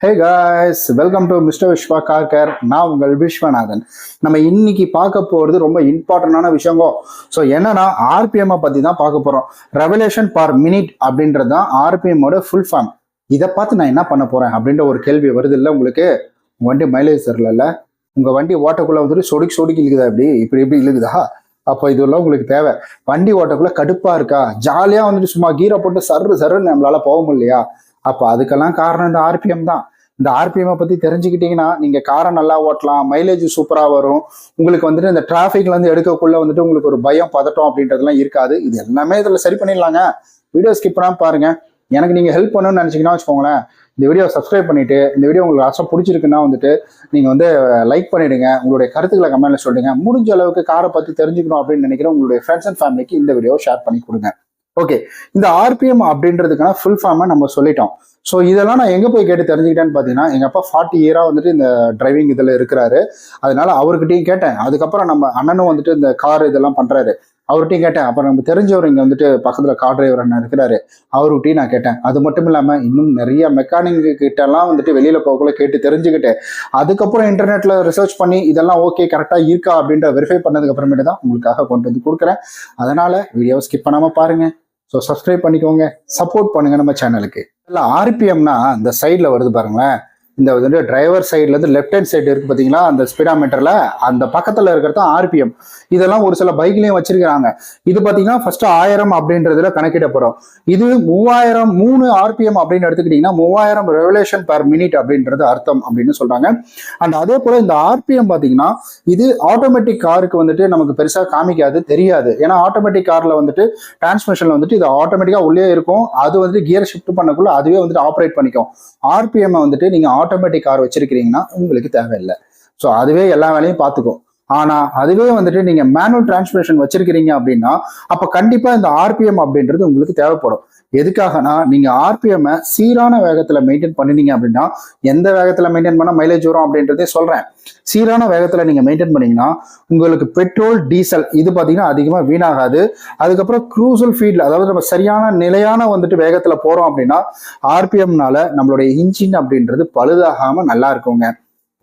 Hey guys, welcome to mister Viswa car care. நான் உங்கள் விஸ்வநாதன். நம்ம இன்னைக்கு பார்க்க போகிறது ரொம்ப இம்பார்ட்டண்டான விஷயங்கோ. ஸோ என்னன்னா ஆர்பிஎம்மை பற்றி தான் பார்க்க போகிறோம். ரெவல்யூஷன் பர் மினிட் அப்படின்றது தான் ஆர்பிஎம்மோட ஃபுல் ஃபார்ம். இதை பார்த்து நான் என்ன பண்ண போகிறேன் அப்படின்ற ஒரு கேள்வி வருது இல்லை உங்களுக்கு? உங்கள் வண்டி மைலேஜ் தரல, உங்கள் வண்டி ஓட்டக்குள்ளே வந்துட்டு சொடுக்கி இழுக்குதா, இப்படி இழுக்குதா? அப்போ இதெல்லாம் உங்களுக்கு தேவை. வண்டி ஓட்டக்குள்ளே கடுப்பாக இருக்கா, ஜாலியாக வந்துட்டு சும்மா கீரை போட்டு சருன்னு நம்மளால போக முடியலையா? அப்போ அதுக்கெல்லாம் காரணம் இந்த ஆர்பிஎம் தான். இந்த ஆர்பிஎம்மை பற்றி தெரிஞ்சுக்கிட்டீங்கன்னா நீங்கள் காரை நல்லா ஓட்டலாம், மைலேஜ் சூப்பராக வரும். உங்களுக்கு வந்துட்டு இந்த டிராஃபிக்லேருந்து எடுக்கக்குள்ள வந்துட்டு உங்களுக்கு ஒரு பயம் பதட்டம் அப்படின்றதுலாம் இருக்காது. இது எல்லாமே இதில் சரி பண்ணிடலாங்க. வீடியோ ஸ்கிப் பண்ணாமல் பாருங்க. எனக்கு நீங்கள் ஹெல்ப் பண்ணணும்னு நினச்சிங்கன்னா வச்சுக்கோங்களேன், இந்த வீடியோ சப்ஸ்கிரைப் பண்ணிவிட்டு, இந்த வீடியோ உங்களுக்கு ஆசை பிடிச்சிருக்குன்னா வந்துட்டு நீங்கள் வந்து லைக் பண்ணிவிடுங்க. உங்களுடைய கருத்துக்களை கமெண்ட்ல சொல்லுங்க. முடிஞ்ச அளவுக்கு காரை பற்றி தெரிஞ்சுக்கணும் அப்படின்னு நினைக்கிறேன் உங்களுடைய ஃப்ரெண்ட்ஸ் அண்ட் ஃபேமிலிக்கு இந்த வீடியோ ஷேர் பண்ணி கொடுங்க. ஓகே, இந்த ஆர்பிஎம் அப்படின்றதுக்கான ஃபுல் ஃபார்மை நம்ம சொல்லிட்டோம். ஸோ இதெல்லாம் நான் எங்கே போய் கேட்டு தெரிஞ்சுக்கிட்டேன்னு பார்த்தீங்கன்னா, எங்கள் அப்பா 40 இயராக வந்துட்டு இந்த டிரைவிங் இதில் இருக்கிறாரு. அதனால அவர்கிட்டையும் கேட்டேன். அதுக்கப்புறம் நம்ம அண்ணனும் வந்துட்டு இந்த கார் இதெல்லாம் பண்ணுறாரு, அவர்கிட்டையும் கேட்டேன். அப்புறம் நம்ம தெரிஞ்சவர் இங்கே வந்துட்டு பக்கத்தில் கார் டிரைவர் அண்ணன் இருக்கிறாரு, அவர்கிட்டையும் நான் கேட்டேன். அது மட்டும் இல்லாமல் இன்னும் நிறைய மெக்கானிக் கிட்டலாம் வந்துட்டு வெளியில் போகக்குள்ள கேட்டு தெரிஞ்சுக்கிட்டு, அதுக்கப்புறம் இன்டர்நெட்டில் ரிசர்ச் பண்ணி இதெல்லாம் ஓகே கரெக்டாக இருக்கா அப்படின்ற வெரிஃபை பண்ணதுக்கு அப்புறமேட்டு தான் உங்களுக்காக கொண்டு வந்து கொடுக்குறேன். அதனால் வீடியோவை ஸ்கிப் பண்ணாமல் பாருங்கள். ஸோ சப்ஸ்கிரைப் பண்ணிக்கோங்க, சப்போர்ட் பண்ணுங்கள் நம்ம சேனலுக்கு. இல்லை ஆர்பிஎம்னா இந்த சைடில் வருது பாருங்களேன். இந்த வந்து டிரைவர் சைட்லேருந்து லெஃப்ட் ஹேண்ட் சைடு இருக்குது பார்த்தீங்களா, அந்த ஸ்பீடாமீட்டரில் அந்த பக்கத்தில் இருக்கிறது தான் ஆர்பிஎம். இதெல்லாம் ஒரு சில பைக்லேயும் வச்சிருக்கிறாங்க. இது பார்த்தீங்கன்னா ஃபர்ஸ்ட் 1000 அப்படின்றதுல கணக்கிடப்படும். இது 3003 ஆர்பிஎம் அப்படின்னு எடுத்துக்கிட்டிங்கன்னா 3000 ரெவல்யூஷன் பர் மினிட் அப்படின்றது அர்த்தம் அப்படின்னு சொல்கிறாங்க. அண்ட் அதே போல் இந்த ஆர்பிஎம் பார்த்தீங்கன்னா இது ஆட்டோமேட்டிக் காருக்கு வந்துட்டு நமக்கு பெருசாக காமிக்காது, தெரியாது. ஏன்னா ஆட்டோமேட்டிக் காரில் வந்துட்டு டிரான்ஸ்மிஷனில் வந்துட்டு இது ஆட்டோமேட்டிக்காக உள்ளே இருக்கும். அது வந்துட்டு கியர் ஷிஃப்ட் பண்ணக்குள்ள அதுவே வந்துட்டு ஆப்ரேட் பண்ணிக்கும். ஆர்பிஎம் வந்துட்டு நீங்கள் ஆட்டோமேட்டிக் கார் வச்சிருக்கிறீங்கன்னா உங்களுக்கு தேவையில்லை. ஸோ அதுவே எல்லா வேலையும் பார்த்துக்கும். ஆனா அதுவே வந்துட்டு நீங்க மேனுவல் டிரான்ஸ்மிஷன் வச்சிருக்கிறீங்க அப்படின்னா அப்ப கண்டிப்பா இந்த ஆர்பிஎம் அப்படின்றது உங்களுக்கு தேவைப்படும். எதுக்காகனா நீங்க ஆர்பிஎம் சீரான வேகத்துல மெயின்டைன் பண்ணினீங்க அப்படின்னா, எந்த வேகத்துல மெயின்டைன் பண்ணா மைலேஜ் வரும் அப்படின்றதே சொல்றேன். சீரான வேகத்துல நீங்க மெயின்டைன் பண்ணீங்கன்னா உங்களுக்கு பெட்ரோல் டீசல் இது பாத்தீங்கன்னா அதிகமா வீணாகாது. அதுக்கப்புறம் க்ரூசல் ஃபீல்ட்ல, அதாவது நம்ம சரியான நிலையான வந்துட்டு வேகத்துல போறோம் அப்படின்னா ஆர்பிஎம்னால நம்மளுடைய இன்ஜின் அப்படின்றது பழுதாகாம நல்லா இருக்குங்க.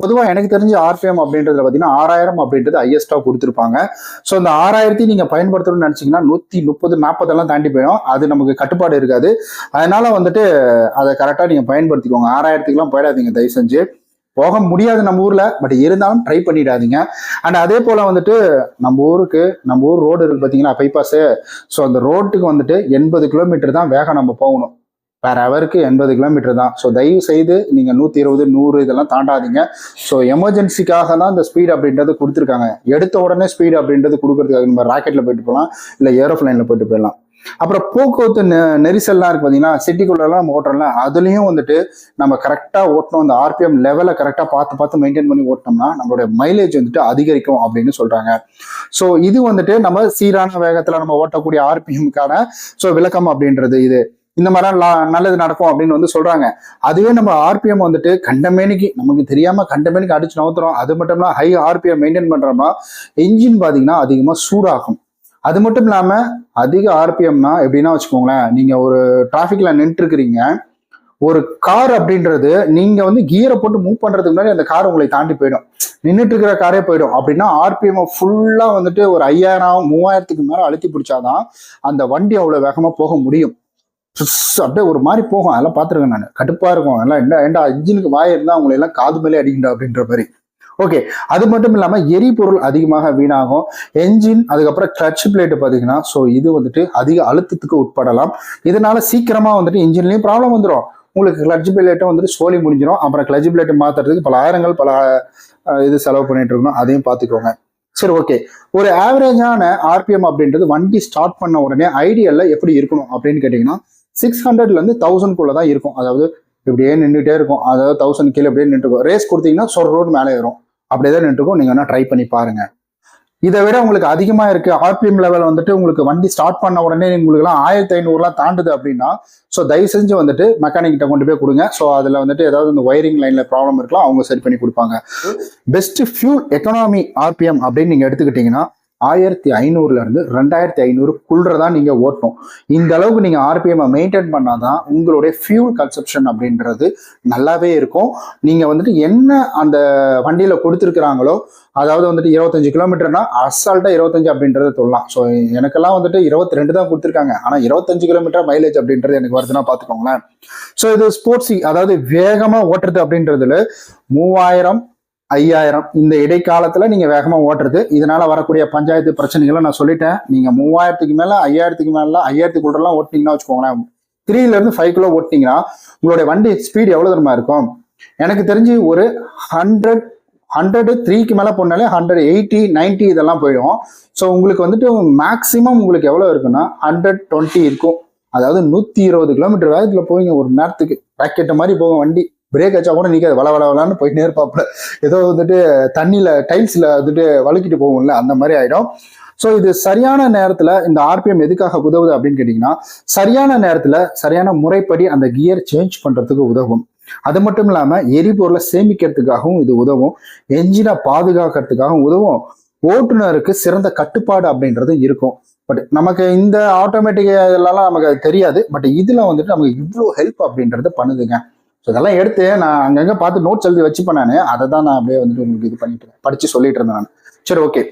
பொதுவாக எனக்கு தெரிஞ்ச ஆர்பிஎம் அப்படின்றதுல பார்த்தீங்கன்னா 6000 அப்படின்றது ஹையஸ்டாக கொடுத்துருப்பாங்க. ஸோ இந்த 6000 நீங்கள் பயன்படுத்தணும்னு நினச்சிங்கன்னா 130, 40 எல்லாம் தாண்டி போயிடும். அது நமக்கு கட்டுப்பாடு இருக்காது. அதனால வந்துட்டு அதை கரெக்டாக நீங்கள் பயன்படுத்திக்கோங்க. 6000க்குலாம் போயிடாதீங்க தயவு செஞ்சு. போக முடியாது நம்ம ஊரில், பட் இருந்தாலும் ட்ரை பண்ணிடாதீங்க. அண்ட் அதே போல் வந்துட்டு நம்ம ஊர் ரோடு இருக்குது பார்த்தீங்கன்னா, பைபாஸு. ஸோ அந்த ரோட்டுக்கு வந்துட்டு 80 கிலோமீட்டர் தான் வேகம் நம்ம போகணும். பெர் ஹவருக்கு 80 கிலோமீட்டர் தான். ஸோ தயவு செய்து நீங்கள் 120, 100 இதெல்லாம் தாண்டாதீங்க. ஸோ எமர்ஜென்சிக்காக தான் இந்த ஸ்பீட் அப்படின்றது கொடுத்துருக்காங்க. எடுத்த உடனே ஸ்பீட் அப்படின்றது கொடுக்கறதுக்காக நம்ம ராக்கெட்டில் போயிட்டு போகலாம், இல்லை ஏரோப்ளைனில் போயிட்டு போயிடலாம். அப்புறம் போக்குவரத்து நெரிசல்லாம் இருக்குது பார்த்தீங்கன்னா, சிட்டிக்குள்ளெல்லாம் ஓட்டுறோம்லாம், அதுலேயும் வந்துட்டு நம்ம கரெக்டாக ஓட்டணும். அந்த ஆர்பிஎம் லெவலை கரெக்டாக பார்த்து மெயின்டைன் பண்ணி ஓட்டினோம்னா நம்மளுடைய மைலேஜ் வந்துட்டு அதிகரிக்கும் அப்படின்னு சொல்கிறாங்க. ஸோ இது வந்துட்டு நம்ம சீரான வேகத்தில் நம்ம ஓட்டக்கூடிய ஆர்பிஎம்க்கான விளக்கம் அப்படின்றது இது. இந்த மாதிரிலாம் நல்லது நடக்கும் அப்படின்னு வந்து சொல்றாங்க. அதுவே நம்ம ஆர்பிஎம் வந்துட்டு கண்டமேனிக்கு நமக்கு தெரியாம கண்டமேனிக்கு அடிச்சு நவுத்துறோம். அது மட்டும் இல்லாம ஹை ஆர்பிஎம் மெயின்டைன் பண்றோமா என்ஜின் பாத்தீங்கன்னா அதிகமா சூடாகும். அது மட்டும் இல்லாம அதிக ஆர்பிஎம்னா எப்படின்னா வச்சுக்கோங்களேன், நீங்க ஒரு டிராபிக்ல நின்று இருக்கிறீங்க, ஒரு கார் அப்படின்றது நீங்க வந்து கியரை போட்டு மூவ் பண்றதுக்கு முன்னாடி அந்த கார் உங்களை தாண்டி போயிடும், நின்றுட்டு இருக்கிற காரே போயிடும். அப்படின்னா ஆர்பிஎம் ஃபுல்லா வந்துட்டு ஒரு 5000, 3000க்கு மேல அழுத்தி பிடிச்சாதான் அந்த வண்டி அவ்வளவு வேகமா போக முடியும். அப்படியே ஒரு மாதிரி போகும். அதெல்லாம் பார்த்துருக்கேன் நான், கடுப்பா இருக்கும். அதெல்லாம் ஏன்டா இன்ஜினுக்கு வாய் இருந்தா அவங்களை எல்லாம் காது மேலே அடிக்கண்டா அப்படின்ற மாதிரி. ஓகே, அது மட்டும் இல்லாம எரிபொருள் அதிகமாக வீணாகும். என்ஜின் அதுக்கப்புறம் கிளட்ச் பிளேட் பார்த்தீங்கன்னா, ஸோ இது வந்துட்டு அதிக அழுத்தத்துக்கு உட்படலாம். இதனால சீக்கிரமா வந்துட்டு இன்ஜின்லயும் ப்ராப்ளம் வந்துடும். உங்களுக்கு கிளட்ச் பிளேட்டும் வந்துட்டு சோலி முடிஞ்சிடும். அப்புறம் கிளட்ச் பிளேட் மாத்துறதுக்கு பல ஆயிரங்கள் இது செலவு பண்ணிட்டு இருக்கணும். அதையும் பார்த்துக்கோங்க. சரி, ஓகே. ஒரு ஆவரேஜான ஆர்பிஎம் அப்படின்றது வண்டி ஸ்டார்ட் பண்ண உடனே ஐடியல்ல எப்படி இருக்கணும் அப்படின்னு கேட்டீங்கன்னா 600லேருந்து 1000 தான் இருக்கும். அதாவது இப்படியே நின்றுட்டே இருக்கும். அதாவது 1000 கீழே அப்படியே நின்றுருக்கும். ரேஸ் கொடுத்தீங்கன்னா ரோடு மேலே ஏறும். அப்படியே தான் நின்றுருக்கும். நீங்க வேணா ட்ரை பண்ணி பாருங்க. இதை விட உங்களுக்கு அதிகமா இருக்கு ஆர்பிஎம் லெவல் வந்துட்டு உங்களுக்கு வண்டி ஸ்டார்ட் பண்ண உடனே உங்களுக்குலாம் 1500 தாண்டுது அப்படின்னா தயவு செஞ்சு வந்துட்டு மெக்கானிக் கிட்ட கொண்டு போய் கொடுங்க. ஸோ அதுல வந்துட்டு ஏதாவது இந்த ஒயரிங் லைன்ல ப்ராப்ளம் இருக்கலாம், அவங்க சரி பண்ணி கொடுப்பாங்க. பெஸ்ட் ஃபியூல் எக்கனாமி ஆர்பிஎம் அப்படின்னு நீங்க எடுத்துக்கிட்டீங்கன்னா 1500 இருந்து 2500 தான் நீங்க ஓட்டணும். இந்த அளவுக்கு நீங்க ஆர்பிஎம் மெயின்டைன் பண்ணாதான் உங்களுடைய ஃபியூல் கன்சப்ஷன் அப்படின்றது நல்லாவே இருக்கும். நீங்க வந்துட்டு என்ன அந்த வண்டியில கொடுத்துருக்குறாங்களோ, அதாவது வந்துட்டு 25 கிலோமீட்டர்னா அசால்ட்டா 25 அப்படின்றத சொல்லலாம். ஸோ எனக்கெல்லாம் வந்துட்டு 22 தான் கொடுத்துருக்காங்க. ஆனா 25 கிலோமீட்டர் மைலேஜ் அப்படின்றது எனக்கு வருதுன்னா பாத்துக்கோங்களேன். ஸோ இது ஸ்போர்ட்ஸி, அதாவது வேகமா ஓட்டுறது அப்படின்றதுல 3000 5000 இந்த இடைக்காலத்துல நீங்க வேகமா ஓட்டுறது, இதனால வரக்கூடிய பஞ்சாயத்து பிரச்சனைகளை நான் சொல்லிட்டேன். நீங்க 3000க்கு மேல 5000க்கு மேல 5000க்குள்ளலாம் ஓட்டினீங்கன்னா வச்சுக்கோங்களேன், 3ல இருந்து 5 கிலோ ஓட்டினீங்கன்னா உங்களுடைய வண்டி ஸ்பீட் எவ்வளவு தூரமா இருக்கும்? எனக்கு தெரிஞ்சு ஒரு 103க்கு மேல போனாலே 180 90 இதெல்லாம் போயிடும். ஸோ உங்களுக்கு வந்துட்டு மேக்சிமம் உங்களுக்கு எவ்வளவு இருக்குன்னா 120 இருக்கும். அதாவது 120 கிலோமீட்டர் வேகத்துல போவீங்க ஒரு நேரத்துக்கு. ராக்கெட்ட மாதிரி போகும் வண்டி. பிரேக் வச்சா கூட நீங்க வளவளன்னு போயிட்டு இருப்பாப்புல. ஏதோ வந்துட்டு தண்ணியில டைல்ஸ்ல வந்துட்டு வழுக்கிட்டு போகும்ல, அந்த மாதிரி ஆயிடும். ஸோ இது சரியான நேரத்துல இந்த ஆர்பிஎம் எதுக்காக உதவுது அப்படின்னு கேட்டீங்கன்னா, சரியான நேரத்துல சரியான முறைப்படி அந்த கியர் சேஞ்ச் பண்றதுக்கு உதவும். அது மட்டும் இல்லாம எரிபொருளை சேமிக்கிறதுக்காகவும் இது உதவும். என்ஜினை பாதுகாக்கிறதுக்காகவும் உதவும். ஓட்டுநருக்கு சிறந்த கட்டுப்பாடு அப்படின்றது இருக்கும். பட் நமக்கு இந்த ஆட்டோமேட்டிக் இதெல்லாம் நமக்கு அது தெரியாது. பட் இதுல வந்துட்டு நமக்கு இவ்வளோ ஹெல்ப் அப்படின்றது பண்ணுதுங்க. ஸோ இதெல்லாம் எடுத்து நான் அங்கங்கே பார்த்து நோட்ஸ் எழுதி வச்சுப்பேன். நான் அதை தான் நான் அப்படியே வந்துட்டு உங்களுக்கு இது பண்ணிட்டு படிச்சு சொல்லிட்டு இருந்தேன் நான். சரி, ஓகே.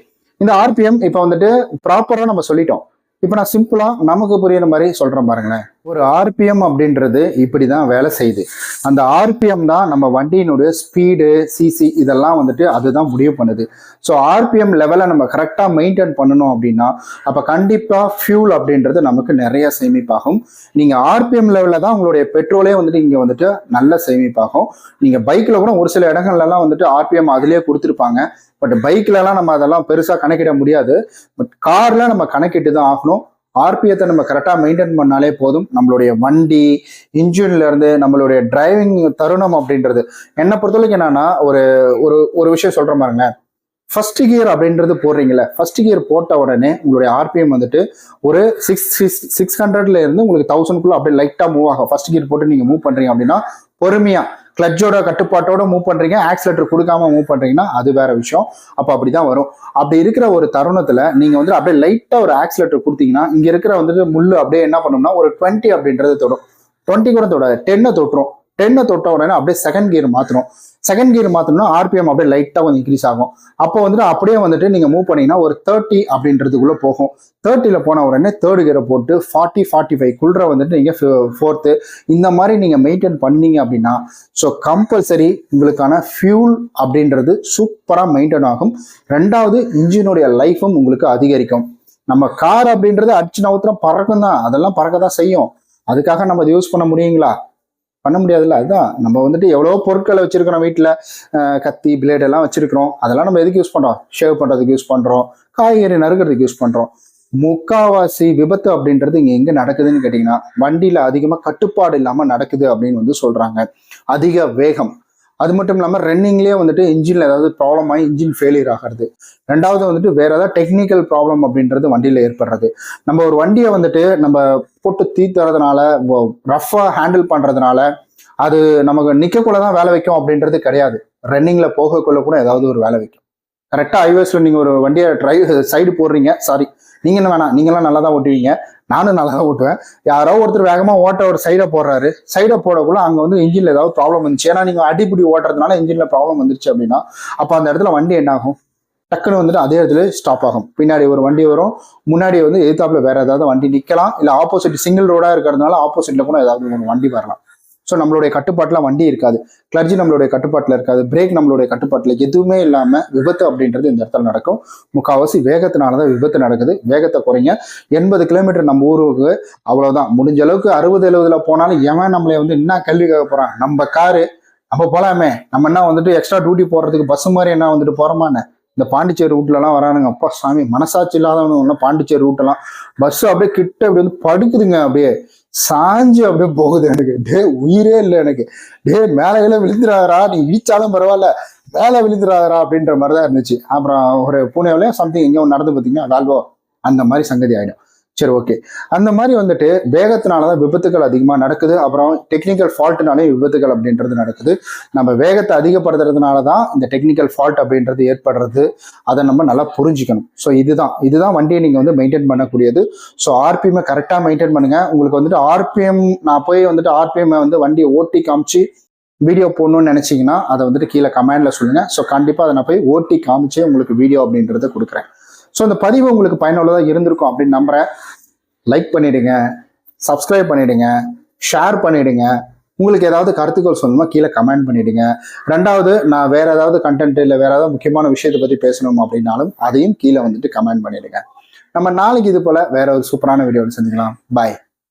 இந்த ஆர்பிஎம் இப்போ வந்துட்டு ப்ராப்பராக நம்ம சொல்லிட்டோம். இப்போ நான் சிம்பிளா நமக்கு புரியுற மாதிரி சொல்றேன் பாருங்களேன். ஒரு ஆர்பிஎம் அப்படின்றது இப்படிதான் வேலை செய்யுது. அந்த ஆர்பிஎம் தான் நம்ம வண்டியினுடைய ஸ்பீடு, சிசி இதெல்லாம் வந்துட்டு அதுதான் முடிவு பண்ணுது. ஸோ ஆர்பிஎம் லெவலை நம்ம கரெக்டா மெயின்டைன் பண்ணணும் அப்படின்னா அப்ப கண்டிப்பா ஃபியூல் அப்படின்றது நமக்கு நிறைய சேமிப்பாகும். நீங்க ஆர்பிஎம் லெவலில் தான் உங்களுடைய பெட்ரோலே வந்துட்டு இங்க வந்துட்டு நல்ல சேமிப்பாகும். நீங்க பைக்ல கூட ஒரு சில இடங்கள்ல எல்லாம் வந்துட்டு ஆர்பிஎம் அதுலயே கொடுத்துருப்பாங்க. பட் பைக்ல எல்லாம் நம்ம அதெல்லாம் பெருசா கணக்கிட முடியாது. பட் கார்ல நம்ம கணக்கிட்டு தான் ஆகணும். ஆர்பிஎத்தை நம்ம கரெக்டாக மெயின்டைன் பண்ணாலே போதும். நம்மளுடைய வண்டி இன்ஜின்ல இருந்து நம்மளுடைய டிரைவிங் தருணம் அப்படின்றது என்னை பொறுத்தவரைக்கும் என்னன்னா, ஒரு ஒரு ஒரு விஷயம் சொல்றேன் பாருங்க. ஃபர்ஸ்ட் கியர் அப்படின்றது போடுறீங்களே, ஃபர்ஸ்ட் கியர் போட்ட உடனே உங்களுடைய ஆர்பிஎம் வந்துட்டு ஒரு 600ல இருந்து உங்களுக்கு 1000க்குள்ள அப்படியே லைட்டா மூவ் ஆகும். ஃபர்ஸ்ட் கியர் போட்டு நீங்க மூவ் பண்றீங்க அப்படின்னா பொறுமையா கிளட்சோட கட்டுப்பாட்டோட மூவ் பண்றீங்க, ஆக்சிலேட்டர் கொடுக்காம மூவ் பண்றீங்கன்னா அது வேற விஷயம். அப்ப அப்படிதான் வரும். அப்படி இருக்கிற ஒரு தருணத்துல நீங்க வந்து அப்படியே லைட்டா ஒரு ஆக்சிலேட்டர் கொடுத்தீங்கன்னா இங்க இருக்கிற வந்துட்டு முள்ளு அப்படியே என்ன பண்ணும்னா ஒரு 20 அப்படின்றது தொடும். 20 கூட தொடாது, 10 தொட்டுரும். 10 தொட்ட உடனே அப்படியே செகண்ட் கியர் மாத்தணும். செகண்ட் கியர் மாத்தணும்னா ஆர்பிஎம் அப்படியே லைட்டா கொஞ்சம் இன்க்ரீஸ் ஆகும். அப்போ வந்துட்டு அப்படியே வந்துட்டு நீங்க மூவ் பண்ணீங்கன்னா ஒரு 30 அப்படின்றதுக்குள்ள போகும். 30ல போன உடனே தேர்ட் கியரை போட்டு 40-45 வந்துட்டு நீங்க 4th இந்த மாதிரி நீங்க மெயின்டைன் பண்ணீங்க அப்படின்னா ஸோ கம்பல்சரி உங்களுக்கான ஃபியூல் அப்படின்றது சூப்பரா மெயின்டைன் ஆகும். ரெண்டாவது இன்ஜினுடைய லைஃபும் உங்களுக்கு அதிகரிக்கும். நம்ம கார் அப்படின்றது அடிச்சு நவுத்திரம் பறக்கும் தான், அதெல்லாம் பறக்க தான் செய்யும். அதுக்காக நம்ம அதை யூஸ் பண்ண முடியுங்களா? பண்ண முடியாதுல்ல. அதுதான் நம்ம வந்துட்டு எவ்வளவோ பொருட்களை வச்சிருக்கிறோம் வீட்டில், கத்தி பிளேட் எல்லாம் வச்சிருக்கிறோம். அதெல்லாம் நம்ம எதுக்கு யூஸ் பண்றோம்? ஷேவ் பண்றதுக்கு யூஸ் பண்றோம், காய்கறி நறுக்கிறதுக்கு யூஸ் பண்றோம். முக்காவாசி விபத்து அப்படின்றது இங்க எங்க நடக்குதுன்னு கேட்டீங்கன்னா வண்டியில அதிகமா கட்டுப்பாடு இல்லாம நடக்குது அப்படின்னு வந்து சொல்றாங்க. அதிக வேகம், அது மட்டும் இல்லாமல் ரன்னிங்லேயே வந்துட்டு இன்ஜின்ல ஏதாவது ப்ராப்ளம் ஆகி இன்ஜின் ஃபெயிலியர் ஆகிறது. ரெண்டாவது வந்துட்டு வேற ஏதாவது டெக்னிக்கல் ப்ராப்ளம் அப்படின்றது வண்டியில ஏற்படுறது. நம்ம ஒரு வண்டியை வந்துட்டு நம்ம போட்டு தீத்துறதுனால, ரஃபா ஹேண்டில் பண்றதுனால அது நமக்கு நிக்கக்குள்ள தான் வேலை வைக்கும் அப்படின்றது கிடையாது. ரன்னிங்ல போகக்குள்ள கூட ஏதாவது ஒரு வேலை வைக்கும். கரெக்டா ஹைவேஸ்ல நீங்க ஒரு வண்டியை சைடு போடுறீங்க, சாரி நீங்க என்ன வேணாம், நீங்களாம் நல்லா தான் ஓட்டுவீங்க, நானும் நல்லா தான் ஓட்டுவேன். யாரோ ஒருத்தர் வேகமா ஓட்ட ஒரு சைடை போடுறாரு, சைடை போடக்குள்ள அங்க வந்து இன்ஜின்ல ஏதாவது ப்ராப்ளம் வந்துச்சு. ஏன்னா நீங்க அடிப்படி ஓட்டுறதுனால இன்ஜின்ல ப்ராப்ளம் வந்துருச்சு அப்படின்னா அப்ப அந்த இடத்துல வண்டி என்ன ஆகும்? டக்குன்னு வந்துட்டு அதே இடத்துல ஸ்டாப் ஆகும். பின்னாடி ஒரு வண்டி வரும், முன்னாடி வந்து எதிர்த்தாப்புல வேற ஏதாவது வண்டி நிக்கலாம், இல்ல ஆப்போசிட் சிங்கிள் ரோடா இருக்கிறதுனால ஆப்போசிட்ல கூட ஏதாவது ஒரு வண்டி வரலாம். ஸோ நம்மளுடைய கட்டுப்பாட்டுல வண்டி இருக்காது, கிளர்ச்சி நம்மளுடைய கட்டுப்பாட்டுல இருக்காது, பிரேக் நம்மளுடைய கட்டுப்பாட்டுல எதுவுமே இல்லாம விபத்து அப்படின்றது இந்த இடத்துல நடக்கும். முக்கால்வாசி வேகத்தினாலதான் விபத்து நடக்குது. வேகத்தை குறைங்க. 80 கிலோமீட்டர் நம்ம ஊருக்கு அவ்வளவுதான். முடிஞ்ச அளவுக்கு 60-70ல போனாலும் எவன் நம்மளை வந்து என்ன கேள்வி கேட்க போறான்? நம்ம காரு நம்ம போலாமே, நம்ம என்ன வந்துட்டு எக்ஸ்ட்ரா டியூட்டி போடுறதுக்கு பஸ் மாதிரி என்ன வந்துட்டு போறோமான்னு இந்த பாண்டிச்சேரி ரூட்லலாம் வரானுங்க. அப்பா சாமி, மனசாட்சி இல்லாதவனு பாண்டிச்சேரி ரூட்டெல்லாம் பஸ் அப்படியே கிட்ட அப்படி வந்து படுக்குதுங்க, அப்படியே சாஞ்சு அப்படியே போகுது. எனக்கு டே உயிரே இல்லை எனக்கு. டே மேலே விழுந்துடாதரா, நீ இடிச்சாலும் பரவாயில்ல மேலே விழுந்துடாதரா அப்படின்ற மாதிரிதான் இருந்துச்சு. அப்புறம் ஒரு பூனேவில சம்திங் எங்கேயும் நடந்து பார்த்தீங்கன்னா வால்வோ அந்த மாதிரி சங்கதி ஆயிடும். சரி, ஓகே. அந்த மாதிரி வந்துட்டு வேகத்தினாலதான் விபத்துகள் அதிகமா நடக்குது. அப்புறம் டெக்னிக்கல் ஃபால்ட்னாலே விபத்துகள் அப்படின்றது நடக்குது. நம்ம வேகத்தை அதிகப்படுத்துறதுனாலதான் இந்த டெக்னிக்கல் ஃபால்ட் அப்படின்றது ஏற்படுறது. அதை நம்ம நல்லா புரிஞ்சுக்கணும். ஸோ இதுதான் வண்டியை நீங்க வந்து மெயின்டைன் பண்ணக்கூடியது. ஸோ ஆர்பிஎம் கரெக்டா மெயின்டைன் பண்ணுங்க. உங்களுக்கு வந்துட்டு ஆர்பிஎம், நான் போய் வந்துட்டு ஆர்பிஎம் வந்து வண்டியை ஓட்டி காமிச்சு வீடியோ போடணும்னு நினைச்சீங்கன்னா அதை வந்துட்டு கீழே கமெண்ட்ல சொல்லுங்க. ஸோ கண்டிப்பா அதை நான் போய் ஓட்டி காமிச்சே உங்களுக்கு வீடியோ அப்படின்றத கொடுக்குறேன். ஸோ இந்த பதிவு உங்களுக்கு பயனுள்ளதாக இருந்திருக்கும் அப்படின்னு நம்புறேன். லைக் பண்ணிடுங்க, சப்ஸ்கிரைப் பண்ணிடுங்க, ஷேர் பண்ணிடுங்க. உங்களுக்கு ஏதாவது கருத்துக்கள் சொல்லணுமா கீழே கமெண்ட் பண்ணிடுங்க. ரெண்டாவது, நான் வேற ஏதாவது கண்டென்ட் இல்லை வேற ஏதாவது முக்கியமான விஷயத்தை பத்தி பேசணும் அப்படின்னாலும் அதையும் கீழே வந்துட்டு கமெண்ட் பண்ணிடுங்க. நம்ம நாளைக்கு இது போல வேற ஒரு சூப்பரான வீடியோவில் சந்திக்கலாம். பாய்.